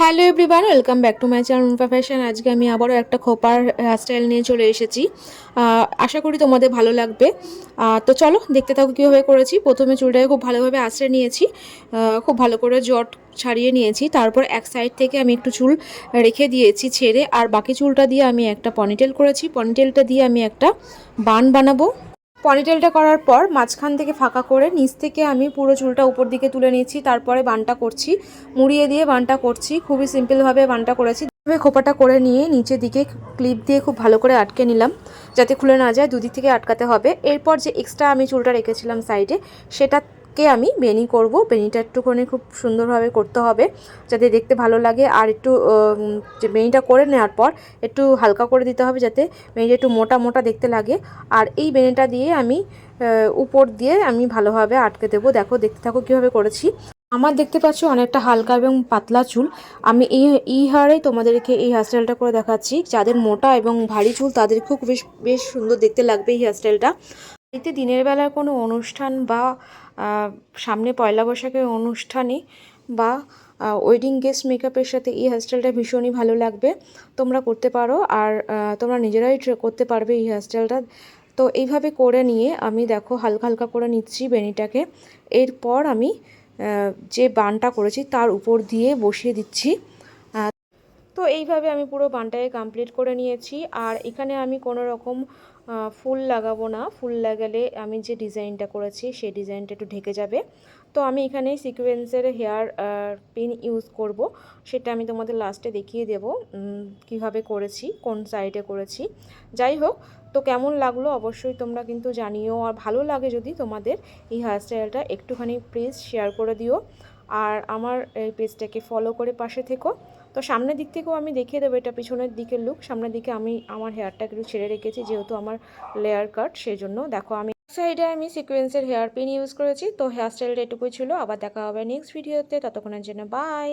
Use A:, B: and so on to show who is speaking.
A: Hello everyone, welcome back to my channel Rumpa fashion. আজকে আমি আবারও একটা খোপার হেয়ারস্টাইল নিয়ে চলে এসেছি। আশা করি তোমাদের ভালো লাগবে। তো চলো দেখতে থাকো কীভাবে করেছি। প্রথমে চুলটাকে খুব ভালোভাবে আঁচড়ে নিয়েছি, খুব ভালো করে জট ছাড়িয়ে নিয়েছি। তারপর এক সাইড থেকে আমি একটু চুল রেখে দিয়েছি ছেড়ে, আর বাকি চুলটা দিয়ে আমি একটা পনিটেল করেছি। পনিটেলটা দিয়ে আমি একটা বান বানাবো। পনিটেলটা করার পর মাঝখান থেকে ফাঁকা করে নিচ থেকে আমি পুরো চুলটা উপর দিকে তুলে নিচ্ছি। তারপরে বানটা করছি, মুড়িয়ে দিয়ে বানটা করছি। খুবই সিম্পলভাবে বানটা করেছি। খোপাটা করে নিয়ে নিচের দিকে ক্লিপ দিয়ে খুব ভালো করে আটকে নিলাম, যাতে খুলে না যায়। দুদিক থেকে আটকাতে হবে। এরপর যে এক্সট্রা আমি চুলটা রেখেছিলাম সাইডে, সেটাকে আমি বেনি করব। বেনিটা একটুখানি খুব সুন্দরভাবে করতে হবে, যাতে দেখতে ভালো লাগে। আর একটু যে বেনিটা করে নেওয়ার পর একটু হালকা করে দিতে হবে, যাতে বেনিটা একটু মোটা মোটা দেখতে লাগে। আর এই বেনিটা দিয়ে আমি উপর দিয়ে আমি ভালোভাবে আটকে দেবো। দেখো, দেখতে থাকো কীভাবে করেছি। আমার দেখতে পাচ্ছ অনেকটা হালকা এবং পাতলা চুল। আমি এই হারেই তোমাদেরকে এই হেয়ারস্টাইলটা করে দেখাচ্ছি। যাদের মোটা এবং ভারী চুল তাদের খুব বেশ সুন্দর দেখতে লাগবে এই হেয়ারস্টাইলটা। এতে দিনের বেলার কোনো অনুষ্ঠান বা সামনে পয়লা বৈশাখের অনুষ্ঠানে বা ওয়েডিং গেস্ট মেকআপের সাথে এই হেয়ারস্টাইলটা ভীষণই ভালো লাগবে। তোমরা করতে পারো, আর তোমরা নিজেরাই করতে পারবে এই হেয়ারস্টাইলটা। তো এইভাবে করে নিয়ে আমি দেখো হালকা হালকা করে নিচ্ছি বেনিটাকে। এরপর আমি যে বানটা করেছি তার উপর দিয়ে বসিয়ে দিচ্ছি। তো এইভাবে আমি পুরো বানটাকে কমপ্লিট করে নিয়েছি। আর এখানে আমি কোনো রকম ফুল লাগাবো না। ফুল লাগালে আমি যে ডিজাইনটা করেছি সেই ডিজাইনটা একটু ঢেকে যাবে। তো আমি এখানে সিকোয়েন্সের হেয়ার পিন ইউজ করব, সেটা আমি তোমাদের লাস্টে দেখিয়ে দেব কিভাবে করেছি, কোন সাইডে করেছি। যাই হোক, তো কেমন লাগলো অবশ্যই তোমরা কিন্তু জানিও। আর ভালো লাগে যদি তোমাদের এই হেয়ারস্টাইলটা একটুখানি প্লিজ শেয়ার করে দিও। আর আমার এই পেজটাকে ফলো করে পাশে থেকো। তো সামনের দিক থেকেও আমি দেখিয়ে দেবো, এটা পিছনের দিকের লুক। সামনের দিকে আমি আমার হেয়ারটা একটু ছেড়ে রেখেছি, যেহেতু আমার লেয়ার কাট, সেই জন্য দেখো আমি সাইডে আমি সিকোয়েন্সের হেয়ার পিন ইউজ করেছি। তো হেয়ার স্টাইলটা এটুকুই ছিল। আবার দেখা হবে নেক্সট ভিডিওতে। ততক্ষণের জন্য বাই।